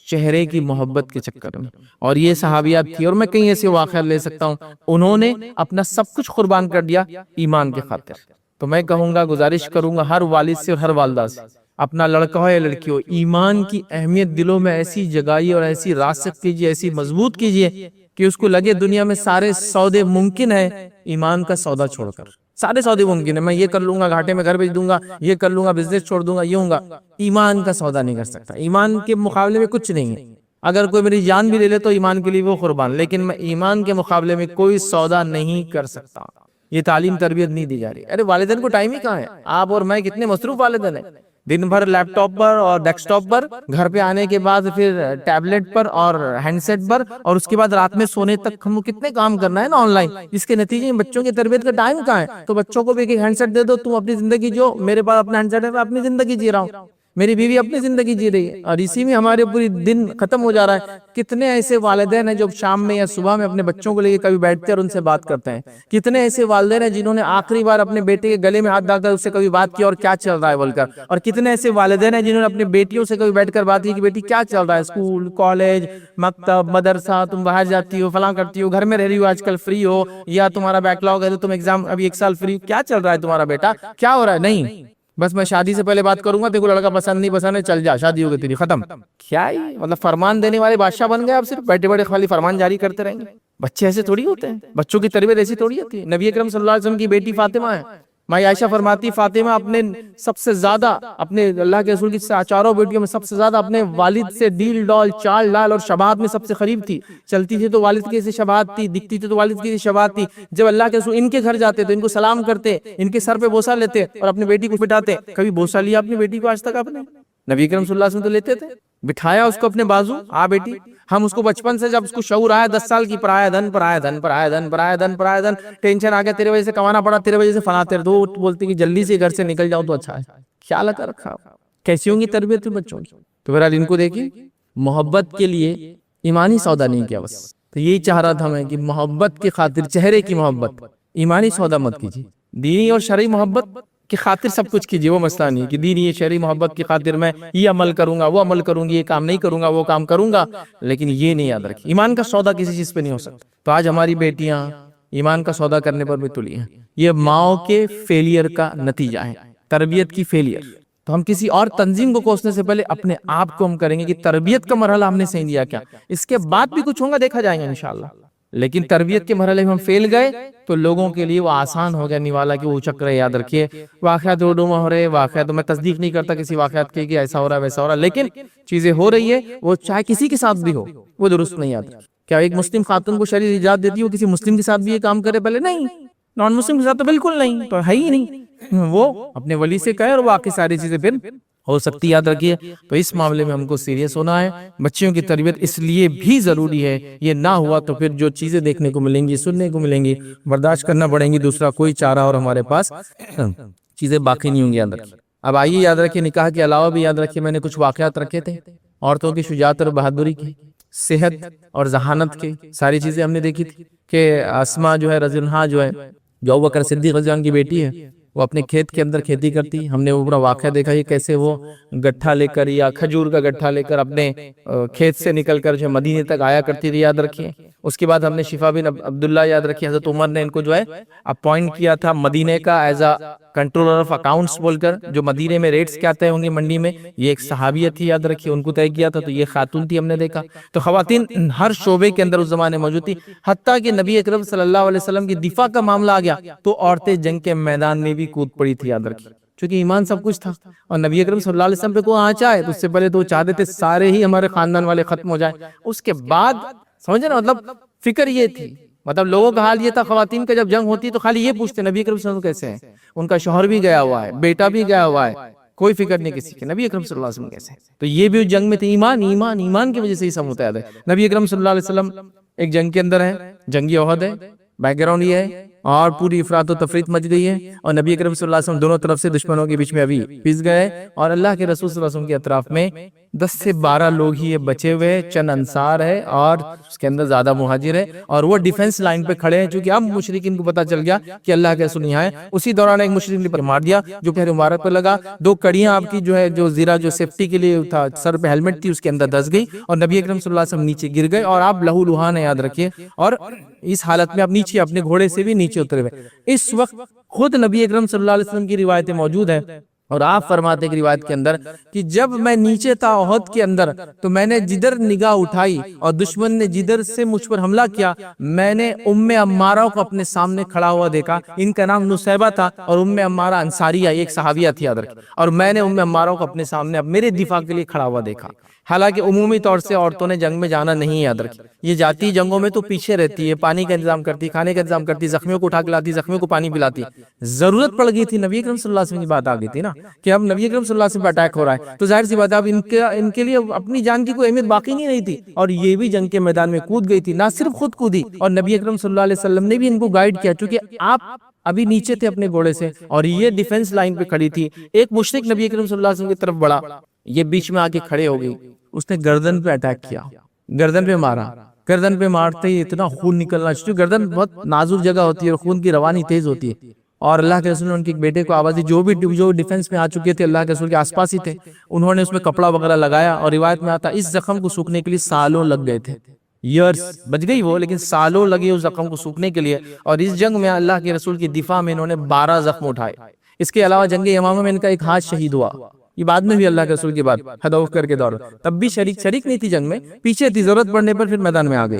چہرے کی محبت کے چکر میں، اور یہ صحابیات تھی، اور میں کئی ایسے واقعات لے سکتا ہوں، انہوں نے اپنا سب کچھ قربان کر دیا ایمان کے خاطر۔ تو میں کہوں گا، گزارش کروں گا ہر والد سے اور ہر والدہ سے، اپنا لڑکا ہو یا لڑکی ہو، ایمان کی اہمیت دلوں میں ایسی جگائیے اور ایسی راسخ کیجیے، ایسی مضبوط کیجیے کہ اس کو لگے دنیا میں سارے سودے ممکن ہے، ایمان کا سودا چھوڑ کر سارے سودے ممکن ہے، میں یہ کر لوں گا، گھاٹے میں گھر بیچ دوں گا، یہ کر لوں گا، بزنس چھوڑ دوں گا، یہ ہوں گا، ایمان کا سودا نہیں کر سکتا۔ ایمان کے مقابلے میں کچھ نہیں ہے، اگر کوئی میری جان بھی لے لے تو ایمان کے لیے وہ قربان، لیکن میں ایمان کے مقابلے میں کوئی سودا نہیں کر سکتا۔ یہ تعلیم تربیت نہیں دی جا رہی۔ ارے والدین کو ٹائم ہی کہاں ہے، آپ اور میں کتنے مصروف والدین ہیں، دن بھر لیپ ٹاپ پر اور ڈیسک ٹاپ پر، گھر پہ آنے کے بعد پھر ٹیبلٹ پر اور ہینڈ سیٹ پر، اور اس کے بعد رات میں سونے تک ہم کو کتنے کام کرنا ہے نا آن لائن، جس کے نتیجے میں بچوں کی تربیت کا ٹائم کہاں ہے۔ تو بچوں کو بھی ایک ہینڈ سیٹ دے دو، تم اپنی زندگی جو، میرے پاس اپنا ہینڈ سیٹ ہے، میں اپنی زندگی جی رہا ہوں، میری بیوی اپنی زندگی جی رہی ہے، اور اسی میں ہمارے پوری دن ختم ہو جا رہا ہے۔ کتنے ایسے والدین ہیں جو شام میں یا صبح میں اپنے بچوں کو لے کے کبھی بیٹھتے ہیں اور ان سے بات کرتے ہیں، کتنے ایسے والدین ہیں جنہوں نے آخری بار اپنے بیٹے کے گلے میں ہاتھ ڈال کر اس سے کبھی بات کی اور کیا چل رہا ہے بول کر، اور کتنے ایسے والدین ہیں جنہوں نے اپنے بیٹیوں سے کبھی بیٹھ کر بات کی کہ بیٹی کیا چل رہا ہے، اسکول، کالج، مکتب، مدرسہ، تم باہر جاتی ہو، فلاں کرتی ہو، گھر میں رہ رہی ہو، آج کل فری ہو، یا تمہارا بیک لاگ ہے تو تم ایگزام ابھی 1 سال فری، کیا چل رہا ہے تمہارا بیٹا، کیا ہو رہا ہے؟ نہیں، بس میں شادی سے پہلے بات کروں گا، دیکھو لڑکا پسند نہیں پسند ہے، چل جا، شادی ہو گئی تیری، ختم۔ کیا ہی مطلب فرمان دینے والے بادشاہ بن گئے آپ، صرف بیٹھے بیٹھے خالی فرمان جاری کرتے رہیں گے۔ بچے ایسے تھوڑی ہوتے ہیں، بچوں کی تربیت ایسی تھوڑی ہوتی ہے۔ نبی اکرم صلی اللہ علیہ وسلم کی بیٹی فاطمہ ہے، ماں عائشہ فرماتی فاطمہ اپنے سب سے زیادہ، اپنے اللہ کے رسول کی چاروں بیٹیوں میں سب سے زیادہ اپنے والد سے ڈیل ڈال، چال ڈال اور شباہت میں سب سے قریب تھی، چلتی تھی تو والد کی ایسی شباہت تھی، دکھتی تھی تو والد کی ایسی شباہت تھی۔ جب اللہ کے رسول ان کے گھر جاتے تو ان کو سلام کرتے، ان کے سر پہ بوسہ لیتے اور اپنی بیٹی کو بٹھاتے۔ کبھی بوسہ لیا اپنی بیٹی کو آج تک آپ نے؟ نبی اکرم صلی اللہ علیہ وسلم تو لیتے تھے، بٹھایا اس کو اپنے بازو، آ بیٹی۔ ہم اس کو بچپن سے جب اس کو شعور آیا 10 سال کی، پرایا دھن پرایا دھن پرایا دھن پرایا دھن پرایا دھن، ٹینشن آ گیا تیرے وجہ سے کمانا پڑا، تیرے وجہ سے فلاں، تیرے دو بولتی کہ جلدی سے گھر سے نکل جاؤ تو اچھا ہے۔ خیال کر رکھا کیسی ہوں گی تربیت بچوں کی؟ تو بہرحال ان کو دیکھیے، محبت کے لیے ایمانی سودا نہیں کیا بس۔ تو یہی چاہ رہا تھا میں کہ محبت کی خاطر، چہرے کی محبت، ایمانی سودا مت کیجیے، دینی اور شرعی محبت کی خاطر سب کچھ کیجیے، وہ مسئلہ نہیں کہ دینی شرعی محبت کی خاطر میں یہ عمل کروں گا، وہ عمل کروں گی، یہ کام نہیں کروں گا، وہ کام کروں گا، لیکن یہ نہیں یاد رکھیں ایمان کا سودا کسی چیز پہ نہیں ہو سکتا۔ تو آج ہماری بیٹیاں ایمان کا سودا کرنے پر بھی تلی ہیں، یہ ماؤں کے فیلئر کا نتیجہ ہے، تربیت کی فیلئر۔ تو ہم کسی اور تنظیم کو کوسنے سے پہلے اپنے آپ کو ہم کریں گے کہ تربیت کا مرحلہ ہم نے صحیح دیا کیا، اس کے بعد بھی کچھ ہوگا دیکھا جائے گا انشاءاللہ۔ لیکن تربیت کے مرحلے میں ہم فیل گئے تو لوگوں کے لیے وہ آسان ہو گیا نوالا کہ وہ چک رہے۔ یاد رکھیے واقعات اردو میں ہو رہے، واقعات میں تصدیق نہیں کرتا کسی واقعات کے کہ ایسا ہو رہا ہے ویسا ہو رہا ہے، لیکن چیزیں ہو رہی ہے، وہ چاہے کسی کے ساتھ بھی ہو، وہ درست نہیں آتی۔ کیا ایک مسلم خاتون کو شریعت اجازت دیتی ہو کسی مسلم کے ساتھ بھی یہ کام کرے؟ پہلے نہیں، نان مسلم کے ساتھ تو بالکل نہیں، تو ہے ہی نہیں، وہ اپنے ولی سے کہے اور باقی ساری چیزیں پھر ہو سکتی۔ یاد رکھیے تو اس معاملے میں ہم کو سیریس ہونا ہے۔ بچیوں کی تربیت اس لیے بھی ضروری ہے، یہ نہ ہوا تو پھر جو چیزیں دیکھنے کو ملیں گی، سننے کو ملیں گی، برداشت کرنا پڑیں گی، دوسرا کوئی چارہ اور ہمارے پاس چیزیں باقی نہیں ہوں گی۔ یاد رکھیے۔ اب آئیے یاد رکھیے نکاح کے علاوہ بھی یاد رکھیے میں نے کچھ واقعات رکھے تھے عورتوں کی شجاعت اور بہادری کی، صحت اور ذہانت کی، ساری چیزیں ہم نے دیکھی تھی کہ اسماء جو ہے رضی اللہ عنہا جو ہے، جو ابوبکر صدیق رضی اللہ عنہ کی بیٹی ہے، وہ اپنے کھیت کے اندر کھیتی کرتی۔ ہم نے وہ پورا واقعہ دیکھا یہ کیسے وہ گٹھا لے کر یا کھجور کا گٹھا لے کر اپنے کھیت سے نکل کر جو مدینے تک آیا کرتی تھی۔ یاد رکھیے اس کے بعد ہم نے شفا بن عبداللہ یاد رکھیے، حضرت عمر نے ان کو جو ہے اپوائنٹ کیا تھا مدینے کا as a controller of accounts بول کر، جو مدینے میں ریٹس کیا طے ہوں گے منڈی میں، یہ ایک صحابیہ تھی یاد رکھیے، ان کو طے کیا تھا، تو یہ خاتون تھی ہم نے دیکھا۔ تو خواتین ہر شعبے کے اندر اس زمانے موجود تھی، حتیٰ کہ نبی اکرم صلی اللہ علیہ وسلم کی دفاع کا معاملہ آ گیا تو عورتیں جنگ کے میدان میں بھی کود پڑی تھی۔ یاد رکھیے چونکہ ایمان سب کچھ تھا، اور نبی اکرم صلی اللہ علیہ وسلم پہ کوئی آنچ آئے تو اس سے پہلے تو وہ چاہتے تھے سارے ہی ہمارے خاندان والے ختم ہو جائیں، اس کے بعد سمجھے نا، مطلب فکر یہ تھی، مطلب لوگوں کا حال یہ تھا، خواتین کا جب جنگ ہوتی تو خالی یہ پوچھتے نبی اکرم صلی اللہ علیہ وسلم کیسے ہیں، ان کا شوہر بھی گیا ہوا ہے، بیٹا بھی گیا ہوا ہے، کوئی فکر نہیں کسی کے، نبی اکرم صلی اللہ علیہ وسلم کیسے ہیں؟ تو یہ بھی اس جنگ میں تھے، ایمان ایمان ایمان کی وجہ سے یہ سب ہوتا ہے۔ نبی اکرم صلی اللہ علیہ وسلم ایک جنگ کے اندر ہے، جنگی احد ہے، بیک گراؤنڈ یہ ہے، اور پوری افراط و تفریط مچ گئی ہے، اور نبی اکرم صلی اللہ علیہ وسلم دونوں طرف سے دشمنوں کے بیچ میں ابھی پس گئے، اور اللہ کے رسول صلی اللہ علیہ وسلم کے اطراف میں 10 سے 12 لوگ ہی یہ بچے ہوئے، چند انصار ہے اور اس کے اندر زیادہ مہاجر ہے، اور وہ ڈیفنس لائن پہ کھڑے ہیں، چونکہ اب مشرکین کو پتا چل گیا کہ اللہ کے رسول یہاں ہے۔ اسی دوران ایک مشرک نے پر مار دیا جو پہرے مبارک پر لگا، 2 کڑیاں آپ کی جو ہے جو زیرہ جو سیفٹی کے لیے تھا، سر پہ ہیلمٹ تھی، اس کے اندر دھس گئی، اور نبی اکرم صلی اللہ علیہ وسلم نیچے گر گئے، اور آپ لہو لہان ہے یاد رکھیے، اور اس حالت میں آپ نیچے اپنے گھوڑے سے بھی نیچے اترے ہوئے۔ اس وقت خود نبی اکرم صلی اللہ علیہ وسلم کی روایتیں موجود ہیں، اور آپ فرماتے ہیں روایت کے اندر کہ جب میں نیچے تھا احد کے اندر تو میں نے جدھر نگاہ اٹھائی اور دشمن نے جدھر سے مجھ پر حملہ کیا، میں نے ام عمارہ کو اپنے سامنے کھڑا ہوا دیکھا، ان کا نام نصیبہ تھا، اور ام عمارہ انصاریہ ایک صحابیہ تھی یاد رکھیں، اور میں نے ام عمارہ کو اپنے سامنے اب میرے دفاع کے لیے کھڑا ہوا دیکھا۔ حالانکہ عمومی طور سے عورتوں نے جنگ میں جانا نہیں، یاد رکھیں، یہ جاتی جنگوں میں تو پیچھے رہتی ہے، پانی کا انتظام کرتی، کھانے کا انتظام کرتی، زخمیوں کو اٹھا کے لاتی، زخمیوں کو پانی پلاتی۔ ضرورت پڑ گئی تھی، نبی اکرم صلی اللہ علیہ وسلم کی بات آ گئی تھی نا کہ اب نبی اکرم صلی اللہ علیہ وسلم پر اٹیک ہو رہا ہے، تو ظاہر سی بات ہے اب ان کے لیے اپنی جان کی کوئی اہمیت باقی نہیں رہی تھی، اور یہ بھی جنگ کے میدان میں کود گئی تھی، نہ صرف خود کودی، اور نبی اکرم صلی اللہ علیہ وسلم نے بھی ان کو گائیڈ کیا، چونکہ آپ ابھی نیچے تھے اپنے گھوڑے سے اور یہ ڈیفنس لائن پہ کھڑی تھی۔ ایک مشرک نبی اکرم صلی اللہ علیہ وسلم کی طرف بڑھا، یہ بیچ میں آ کے کھڑے ہو گئی، اس نے گردن پہ اٹیک کیا، گردن پہ مارا، گردن پہ مارتے ہی اتنا خون نکلنا، چونکہ گردن بہت نازک جگہ ہوتی ہے اور خون کی روانی تیز ہوتی ہے، اور اللہ کے رسول نے ان کے بیٹے کو آواز دی، جو ڈیفنس میں آ چکے تھے اللہ کے رسول کے آس پاس ہی تھے، انہوں نے اس میں کپڑا وغیرہ لگایا، اور روایت میں آتا اس زخم کو سوکھنے کے لیے سالوں لگ گئے تھے، ایئرز بچ گئی وہ، لیکن سالوں لگے اس زخم کو سوکھنے کے لیے، اور اس جنگ میں اللہ کے رسول کی دفاع میں انہوں نے 12 زخم اٹھائے۔ اس کے علاوہ جنگ یمامہ میں ان کا ایک ہاتھ شہید ہوا، یہ بعد میں بھی اللہ کے رسول کی بات ہدف کر کے دور، تب بھی شریک نہیں تھی جنگ میں، پیچھے تھی، ضرورت پڑنے پر پھر میدان میں آ گئی۔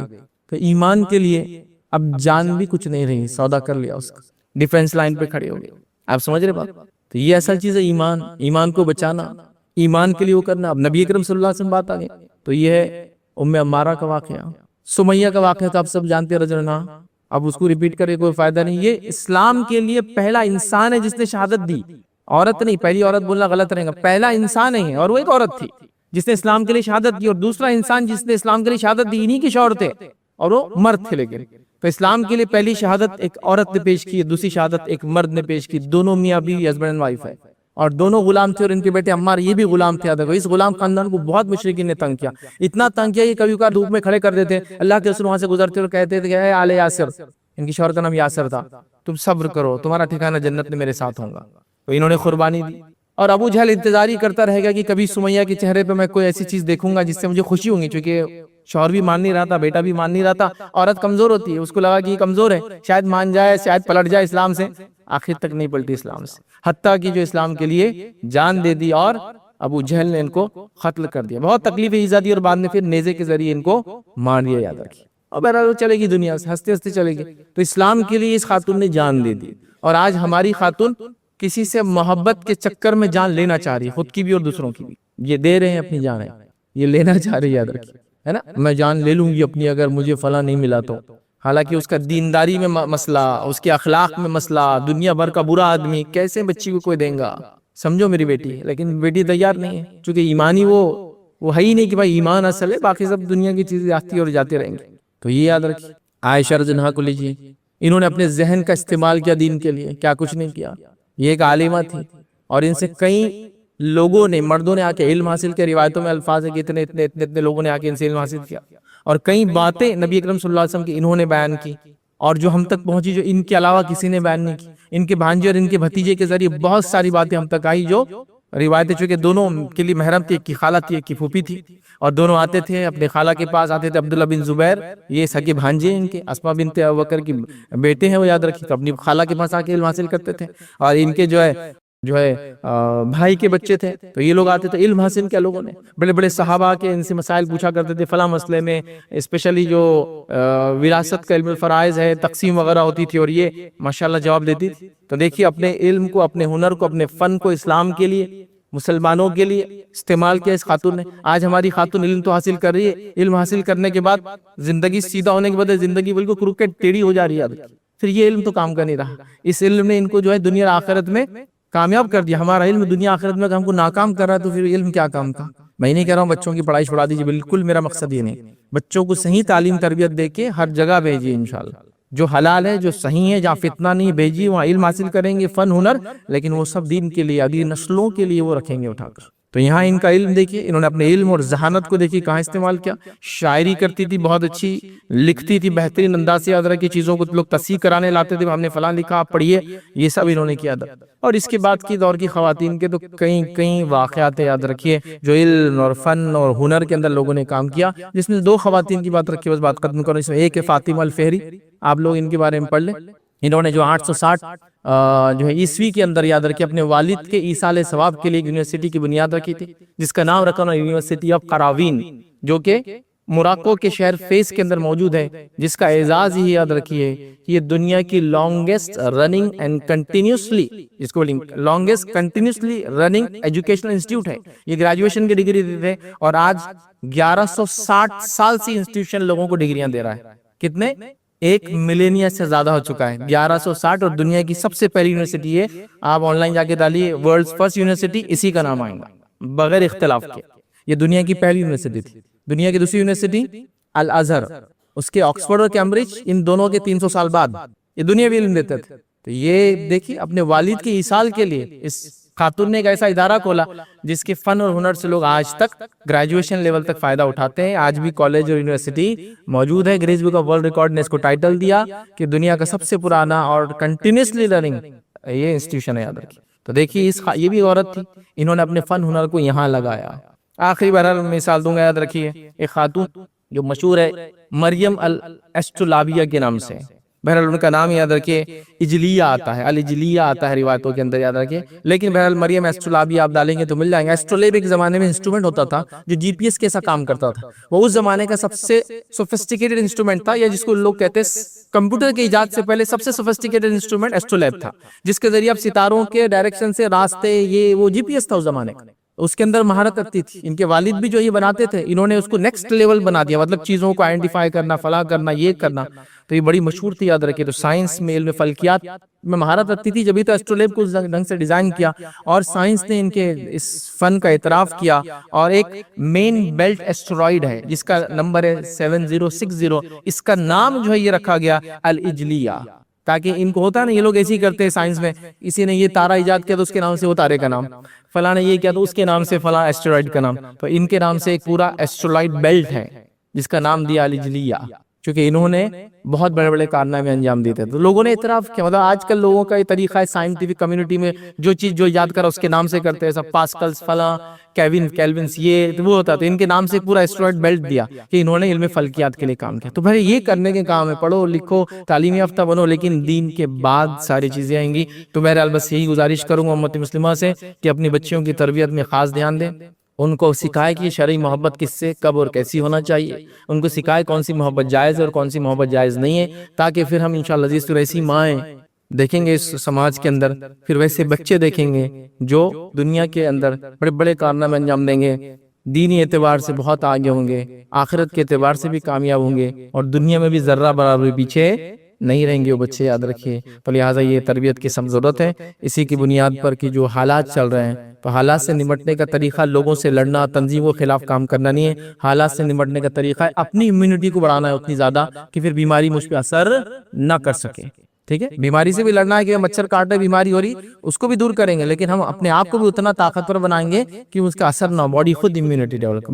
تو ایمان کے لیے اب جان بھی کچھ نہیں رہی، سودا کر لیا اس کا، ڈیفنس لائن پہ کھڑے ہو گئے، آپ سمجھ رہے بات؟ تو یہ اصل چیز ہے ایمان، ایمان کو بچانا، ایمان کے لیے وہ کرنا۔ اب نبی اکرم صلی اللہ علیہ وسلم بات آ گئی تو یہ ہے ام عمارہ کا واقعہ، سمیہ کا واقعہ تو آپ سب جانتے ہیں رضی اللہ عنہا، اب اس کو ریپیٹ کرے کوئی فائدہ نہیں۔ یہ اسلام کے لیے پہلا انسان ہے جس نے شہادت دی، عورت نہیں، پہلی عورت بولنا غلط رہے گا، پہلا انسان ہے، اور وہ ایک عورت تھی جس نے اسلام کے لیے شہادت دی، اور دوسرا انسان جس نے اسلام کے لیے شہادت دی انہی کے شوہر تھے، اور وہ مرد تھے، لیکن تو اسلام کے لیے پہلی شہادت ایک عورت نے پیش کی، دوسری شہادت ایک مرد نے پیش کی، دونوں میاں بیوی، ہسبینڈ اینڈ وائف ہے، اور دونوں غلام تھے، اور ان کے بیٹے عمار یہ بھی غلام تھے۔ اس غلام خاندان کو بہت مشرکین نے تنگ کیا، اتنا تنگ کیا کہ کبھی کبھار دھوپ میں کھڑے کر دیتے، اللہ کے رسول وہاں سے گزرتے اور کہتے تھے کہ اے آل یاسر، ان کی شوہر کا نام یاسر تھا، تم صبر کرو، تمہارا ٹھکانہ جنت میں میرے ساتھ ہوگا۔ تو انہوں نے قربانی دی. اور ابو جہل انتظار ہی کرتا رہے گا کہ کبھی سمیہ کے چہرے پہ میں کوئی ایسی چیز دیکھوں گا جس سے مجھے خوشی ہوں گی، چونکہ شوہر بھی مان نہیں رہا تھا، بیٹا بھی مان نہیں رہا تھا. عورت کمزور ہوتی ہے، اس کو لگا کہ یہ کمزور ہے، شاید مان جائے، شاید پلٹ جائے اسلام سے. آخر تک نہیں پلٹی اسلام سے، حتیٰ کہ جو اسلام کے لیے جان دے دی، اور ابو جہل نے ان کو قتل کر دیا. بہت تکلیفیں ایزا دی، اور بعد میں پھر نیزے کے ذریعے ان کو مار دیا. یاد رکھیے. اور بہرحال چلے گی دنیا سے، ہنستے ہنستے چلے گی. تو اسلام کے لیے اس خاتون نے جان دے دی. اور آج ہماری خاتون کسی سے محبت کے چکر میں جان لینا چاہ رہی ہے، خود کی بھی اور دوسروں کی بھی. یہ دے رہے ہیں اپنی جانیں، یہ لینا چاہ رہی ہے. یاد رکھیے، ہے نا، میں جان لے لوں گی اپنی اگر مجھے فلاں نہیں ملا تو. حالانکہ اس کا دینداری میں مسئلہ، اس کے اخلاق میں مسئلہ، دنیا بھر کا برا آدمی، کیسے بچی کو کوئی دیں گا؟ سمجھو میری بیٹی. لیکن بیٹی تیار نہیں ہے، چونکہ ایمانی وہ ہے ہی نہیں کہ بھائی ایمان اصل ہے، باقی سب دنیا کی چیزیں آتی اور جاتے رہیں گے. تو یہ یاد رکھیے. عائشہ رضی اللہ عنہا کو لیجیے، انہوں نے اپنے ذہن کا استعمال کیا دین کے لیے، کیا کچھ نہیں کیا. یہ ایک عالمہ تھی، اور ان سے کئی لوگوں نے، مردوں نے آ کے علم حاصل کیا. روایتوں میں الفاظ ہے کہ اتنے لوگوں نے آ کے ان سے علم حاصل کیا، اور کئی باتیں نبی اکرم صلی اللہ علیہ وسلم کی انہوں نے بیان کی، اور جو ہم تک پہنچی جو ان کے علاوہ کسی نے بیان نہیں کی. ان کے بھانجے اور ان کے بھتیجے کے ذریعے بہت ساری باتیں ہم تک آئی، جو روایتیں، چونکہ دونوں کے لیے محرم تھی، ایک کی خالہ تھی، ایک کی پھوپھی تھی، اور دونوں آتے تھے اپنے خالہ کے پاس. آتے تھے عبداللہ بن زبیر، یہ سگے بھانجے ان کے، اسماء بنت ابوبکر کی بیٹے ہیں وہ، یاد رکھیے. تو اپنی خالہ کے پاس آ کے علم حاصل کرتے تھے. اور ان کے جو ہے بھائی کے بچے تھے، تو یہ لوگ آتے تھے. علم حاصل کیا لوگوں نے، بڑے بڑے صحابہ کے ان سے مسائل پوچھا کرتے تھے فلاں مسئلے میں، اسپیشلی جو وراثت کا علم الفرائض ہے، تقسیم وغیرہ ہوتی تھی، اور یہ ماشاءاللہ جواب دیتی تھی. تو دیکھیے اپنے علم کو، اپنے ہنر کو، اپنے فن کو اسلام کے لیے، مسلمانوں کے لیے استعمال کیا اس خاتون نے. آج ہماری خاتون علم تو حاصل کر رہی ہے، علم حاصل کرنے کے بعد زندگی سیدھا ہونے کے بعد زندگی بالکل کروکٹ ٹیڑھی ہو جا رہی ہے. پھر یہ علم تو کام کا نہیں رہا. اس علم نے ان کو جو ہے دنیا اور آخرت میں کامیاب کر دیا. ہمارا علم دنیا آخرت میں ہم کو ناکام کر رہا ہے، تو پھر علم کیا کام کا؟ میں نہیں کہہ رہا ہوں بچوں کی پڑھائی چھوڑا دیجیے، بالکل میرا مقصد یہ نہیں. بچوں کو صحیح تعلیم تربیت دے کے ہر جگہ بھیجیے انشاءاللہ، جو حلال ہے، جو صحیح ہے، جہاں فتنہ نہیں، بھیجیے وہاں علم حاصل کریں گے، فن ہنر، لیکن وہ سب دین کے لیے، اگلی نسلوں کے لیے وہ رکھیں گے اٹھا کر. تو یہاں ان کا علم دیکھیے، انہوں نے اپنے علم اور ذہانت کو دیکھیے کہاں استعمال کیا. شاعری کرتی تھی، بہت اچھی لکھتی تھی، بہترین انداز سے یاد رکھیے چیزوں کو لوگ تصحیح کرانے لاتے تھے، ہم نے فلاں لکھا آپ پڑھیے، یہ سب انہوں نے کیا تھا. اور اس کے بعد کی دور کی خواتین کے تو کئی واقعات یاد رکھیے جو علم اور فن اور ہنر کے اندر لوگوں نے کام کیا. جس میں دو خواتین کی بات رکھی، بس بات ختم کروں. اس میں ایک ہے فاطمہ الفہری، آپ لوگ ان کے بارے میں پڑھ لیں. انہوں نے جو 860 جو ہے عیسوی کے اندر یاد رکھے اپنے والد کے ایصال ثواب کے لیے ایک یونیورسٹی کی بنیاد رکھی تھی، جس کا نام رکھا انہوں نے یونیورسٹی آف قراوین، جو کہ موراکو کے شہر فیس کے اندر موجود ہے، جس کا اعزاز ہی یاد رکھیے کہ یہ دنیا کی لانگسٹ رننگ اینڈ کنٹینیوسلی، جس کو longest continuously running educational institute ہے. یہ گریجویشن کی ڈگری دیتے ہیں، اور آج 1160 سال سے انسٹیٹیوشن لوگوں کو ڈگریاں دے رہا ہے. کتنے؟ 1 ملینیا سے زیادہ ہو چکا ہے، 1160. اور دنیا کی سب سے پہلی یونیورسٹی ہے، آپ آن لائن جا کے ڈالیے ورلڈز فرسٹ یونیورسٹی، اسی کا نام آئے گا بغیر اختلاف کے. یہ دنیا کی پہلی یونیورسٹی تھی. دنیا کی دوسری یونیورسٹی الازہر، اس کے آکسفورڈ اور کیمبرج، ان دونوں کے 300 سال بعد یہ دنیاوی علم دیتے تھے. تو یہ دیکھیے اپنے والد کے ایصال کے لیے اس خاتون نے ایک ایسا ادارہ کھولا جس کے فن اور ہنر سے لوگ آج تک گریجویشن لیول تک فائدہ اٹھاتے ہیں. آج بھی کالج اور یونیورسٹی موجود ہے. Guinness book of world record نے اس کو ٹائٹل دیا کہ دنیا کا سب سے پرانا اور کنٹینیوسلی لرننگ یہ انسٹیٹیوشن ہے، یاد رکھیے. تو دیکھیے یہ بھی عورت تھی، انہوں نے اپنے فن ہنر کو یہاں لگایا. آخری بہرحال مثال دوں گا، یاد رکھیے ایک خاتون جو مشہور ہے مریم الاسٹولابیہ کے نام سے. بہرحال ان کا نام یاد رکھیے اجلیہ آتا ہے، الاجلیہ آتا ہے روایتوں کے اندر، یاد رکھیے. لیکن بہرحال مریم ایسٹرولابیہ آپ ڈالیں گے تو مل جائیں گے. ایسٹرولیب ایک زمانے میں انسٹرومنٹ ہوتا تھا جو جی پی ایس کے ساتھ کام کرتا تھا. وہ اس زمانے کا سب سے سوفسٹیکیٹڈ انسٹرومنٹ تھا، یا جس کو لوگ کہتے ہیں کمپیوٹر کی ایجاد سے پہلے سب سے سوفسٹیکیٹڈ انسٹرومنٹ ایسٹرولیب تھا، جس کے ذریعے آپ ستاروں کے ڈائریکشن سے راستے، یہ وہ جی پی ایس تھا اس زمانے کا. اس کے اندر مہارت رکھتی تھی. ان کے والد بھی جو یہ بناتے تھے، انہوں نے اس کو نیکسٹ لیول بنا دیا، مطلب چیزوں کو آئیڈینٹیفائی کرنا، فلاں کرنا، یہ کرنا. تو یہ بڑی مشہور تھی، یاد رکھیے. تو سائنس میں، علم فلکیات میں مہارت رکھتی تھی، جبھی تو ایسٹرولیب کو اس ڈھنگ سے ڈیزائن کیا، اور سائنس نے ان کے اس فن کا اعتراف کیا. اور ایک مین بیلٹ ایسٹرائیڈ ہے جس کا نمبر ہے 7060، اس کا نام جو ہے یہ رکھا گیا الاجلیہ، تاکہ ان کو ہوتا ہے نا، یہ لوگ ایسے ہی کرتے ہیں سائنس میں، کسی نے یہ تارا ایجاد کیا تو اس کے نام سے وہ تارے کا نام، فلاں نے یہ کیا تو اس کے نام سے فلاں ایسٹرائیڈ کا نام. تو ان کے نام سے ایک پورا ایسٹرائیڈ بیلٹ ہے جس کا نام دیا الاجلیہ، چونکہ انہوں نے بہت بڑے بڑے کارنامے انجام دیتے تھے، تو لوگوں نے اعتراف کیا. مطلب آج کل لوگوں کا یہ طریقہ ہے سائنٹیفک کمیونٹی میں جو چیز جو یاد کرا اس کے نام سے کرتے ہیں، سب پاسکلز فلاں کیلونس یہ وہ ہوتا ہے، ان کے نام سے پورا اسٹروائڈ بیلٹ دیا کہ انہوں نے علم فلکیات کے لیے کام کیا. تو بھائی یہ کرنے کے کام ہے، پڑھو لکھو تعلیم یافتہ بنو، لیکن دین کے بعد ساری چیزیں آئیں گی. تو بہرحال بس یہی گزارش کروں گا امت مسلمہ سے کہ اپنی بچیوں کی تربیت میں خاص دھیان دیں، ان کو سکھائے کہ شرعی محبت کس سے کب اور کیسی ہونا چاہیے، ان کو سکھائے کون سی محبت جائز ہے اور کون سی محبت جائز نہیں ہے، تاکہ پھر ہم انشاءاللہ عزیز تو ایسی مائیں دیکھیں گے اس سماج کے اندر، پھر ویسے بچے دیکھیں گے جو دنیا کے اندر بڑے بڑے کارنامے انجام دیں گے، دینی اعتبار سے بہت آگے ہوں گے، آخرت کے اعتبار سے بھی کامیاب ہوں گے، اور دنیا میں بھی ذرہ برابر پیچھے نہیں رہیں گے وہ بچے، یاد رکھیے. تو لہٰذا یہ تربیت کی سب ضرورت ہے. اسی کی بنیاد پر کہ جو حالات چل رہے ہیں، تو حالات سے نمٹنے کا طریقہ لوگوں سے لڑنا، تنظیموں کے خلاف کام کرنا نہیں ہے. حالات سے نمٹنے کا طریقہ ہے اپنی امیونٹی کو بڑھانا ہے اتنی زیادہ کہ پھر بیماری مجھ پہ اثر نہ کر سکے. ٹھیک ہے، بیماری سے بھی لڑنا ہے کہ مچھر کاٹ رہے بیماری ہو رہی اس کو بھی دور کریں گے، لیکن ہم اپنے آپ کو بھی اتنا طاقتور بنائیں گے کہ اس کا اثر نہ، باڈی خود امیونٹی ڈیولپ.